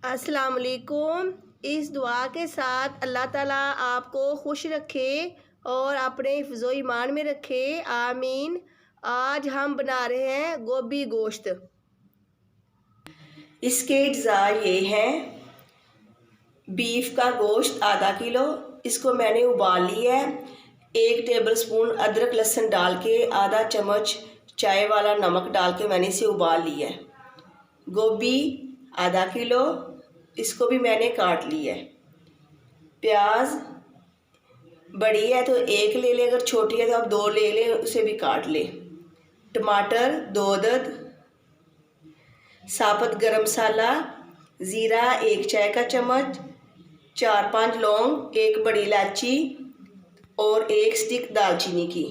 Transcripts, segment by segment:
अस्सलाम वालेकुम। इस दुआ के साथ अल्लाह ताला आपको खुश रखे और अपने हिफ्ज़ो ईमान में रखे, आमीन। आज हम बना रहे हैं गोभी गोश्त। इसके अज्जा ये हैं। बीफ का गोश्त आधा किलो, इसको मैंने उबाल लिया है। 1 टेबलस्पून अदरक लहसुन डाल के, आधा चम्मच चाय वाला नमक डाल के मैंने इसे उबाल लिया है। गोभी आधा किलो, इसको भी मैंने काट लिया है। प्याज बड़ी है तो 1 ले ले, अगर छोटी है तो आप 2 ले लें, उसे भी काट ले। टमाटर 2 अदद, साबुत गरम मसाला, ज़ीरा 1 चाय का चम्मच, 4-5 लौंग, 1 बड़ी इलायची और 1 स्टिक दालचीनी की।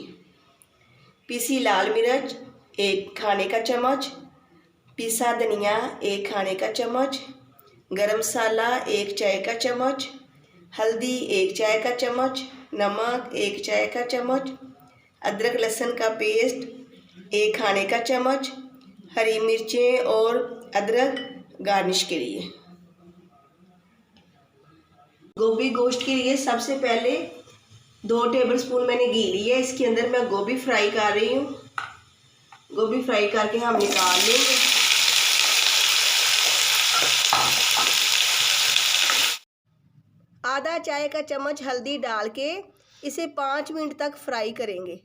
पीसी लाल मिर्च 1 खाने का चम्मच, पिसा धनिया 1 खाने का चम्मच, गरम मसाला 1 चाय का चम्मच, हल्दी 1 चाय का चम्मच, नमक 1 चाय का चम्मच, अदरक लहसुन का पेस्ट 1 खाने का चम्मच, हरी मिर्चें और अदरक गार्निश के लिए। गोभी गोश्त के लिए सबसे पहले 2 टेबलस्पून मैंने घी लिया है। इसके अंदर मैं गोभी फ्राई कर रही हूँ। गोभी फ्राई करके हम निकाल लेंगे। आधा चाय का चम्मच हल्दी डाल के इसे 5 मिनट तक फ्राई करेंगे।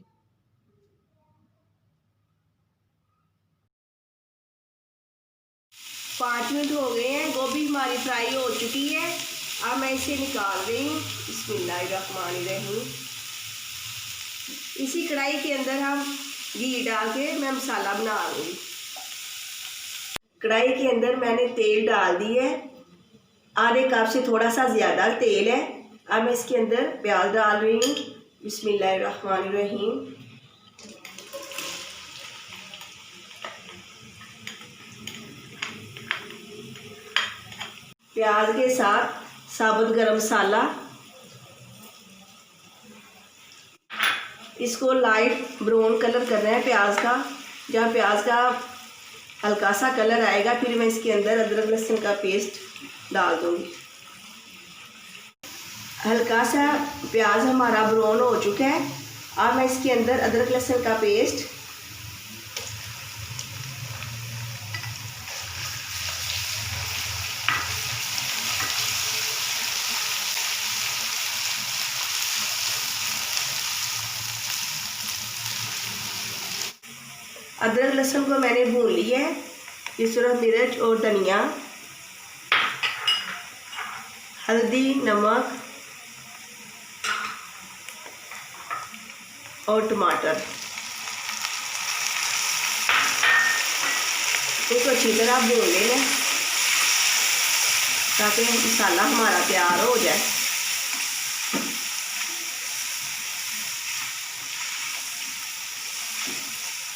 पाँच मिनट हो गए हैं, गोभी हमारी फ्राई हो चुकी है। अब मैं इसे निकाल रही हूँ। बिस्मिल्लाहिर्रहमानिर्रहीम। इसी कढ़ाई के अंदर हम घी डाल के मैं मसाला बना लूँगी। कढ़ाई के अंदर मैंने तेल डाल दिया है, आधे कप से थोड़ा सा ज़्यादा तेल है। अब मैं इसके अंदर प्याज डाल रही हूँ। बिस्मिल्लाहिर्रहमानिर्रहीम। प्याज के साथ साबुत गरम मसाला, इसको लाइट ब्राउन कलर करना है प्याज का। जब प्याज का हल्का सा कलर आएगा फिर मैं इसके अंदर अदरक लहसुन का पेस्ट डाल दूंगी। हल्का सा प्याज हमारा ब्राउन हो चुका है। अब मैं इसके अंदर अदरक लहसुन का पेस्ट, अदरक लहसुन को मैंने भून लिया है। इस तरह मिर्च और धनिया, हल्दी, नमक और टमाटर, इसको अच्छी तरह भून लेना ताकि मसाला हमारा तैयार हो जाए।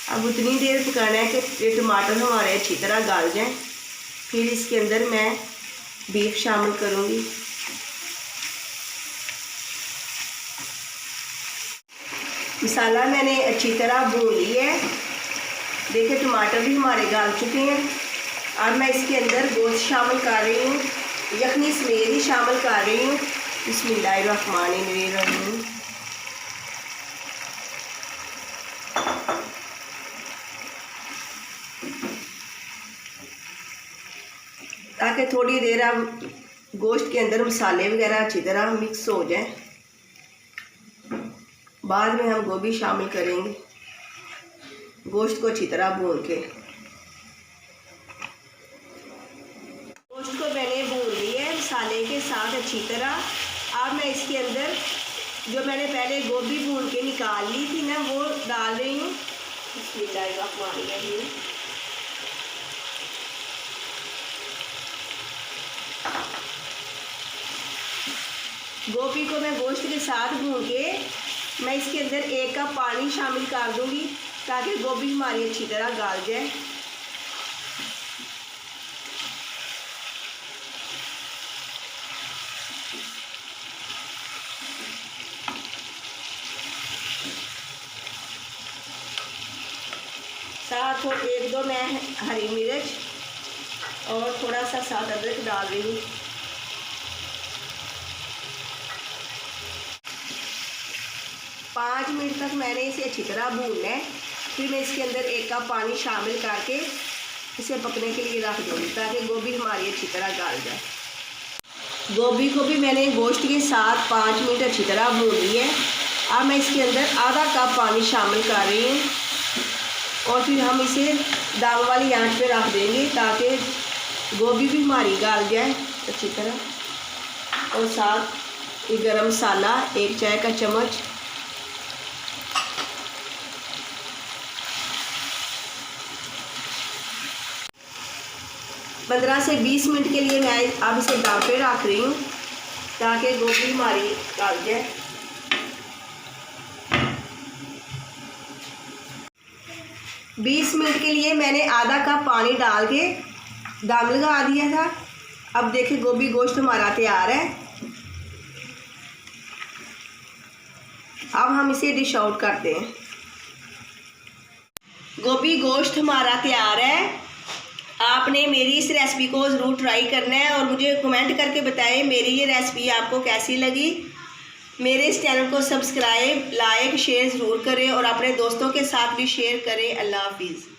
अब उतनी देर पकाना है कि टमाटर हमारे अच्छी तरह गल जाएं। फिर इसके अंदर मैं बीफ शामिल करूँगी। मसाला मैंने अच्छी तरह भून लिया है। देखिए टमाटर भी हमारे गल चुके हैं। अब मैं इसके अंदर गोश्त शामिल कर रही हूँ, यखनी समेत ही शामिल कर रही हूँ। बिस्मिल्लाहिर्रहमानिर्रहीम। ताकि थोड़ी देर अब गोश्त के अंदर मसाले वगैरह अच्छी तरह मिक्स हो जाए। बाद में हम गोभी शामिल करेंगे। गोश्त को अच्छी तरह भून के, गोश्त को मैंने भून लिया है मसाले के साथ अच्छी तरह। अब मैं इसके अंदर जो मैंने पहले गोभी भून के निकाल ली थी ना, वो डाल रही हूँ। बिस्मिल्लाहिर्रहमानिर्रहीम। गोभी को मैं गोश्त के साथ भून के मैं इसके अंदर 1 कप पानी शामिल कर दूंगी ताकि गोभी हमारी अच्छी तरह गल जाए। साथ और 1-2 मैं हरी मिर्च और थोड़ा सा साथ अदरक डाल रही हूँ। पाँच मिनट तक मैंने इसे अच्छी तरह भूनना है। फिर मैं इसके अंदर 1 कप पानी शामिल करके इसे पकने के लिए रख दूँगी ताकि गोभी हमारी अच्छी तरह गल जाए। गोभी को भी मैंने गोश्त के साथ 5 मिनट अच्छी तरह भून ली है। अब मैं इसके अंदर आधा कप पानी शामिल कर रही हूँ और फिर हम इसे दम वाली आंच पे रख देंगे ताकि गोभी भी हमारी गल जाए अच्छी तरह। और साथ ये गरम मसाला 1 चाय का चम्मच, पंद्रह से 20 मिनट के लिए मैं अब इसे दम पे रख रही हूँ ताकि गोभी हमारी गल जाए। बीस मिनट के लिए मैंने आधा कप पानी डाल के दम लगा दिया था। अब देखिए गोभी गोश्त हमारा तैयार है। अब हम इसे डिश आउट करते हैं। गोभी गोश्त हमारा तैयार है। आपने मेरी इस रेसिपी को ज़रूर ट्राई करना है और मुझे कमेंट करके बताएं मेरी ये रेसिपी आपको कैसी लगी। मेरे इस चैनल को सब्सक्राइब, लाइक, शेयर ज़रूर करें और अपने दोस्तों के साथ भी शेयर करें। अल्लाह हाफिज़।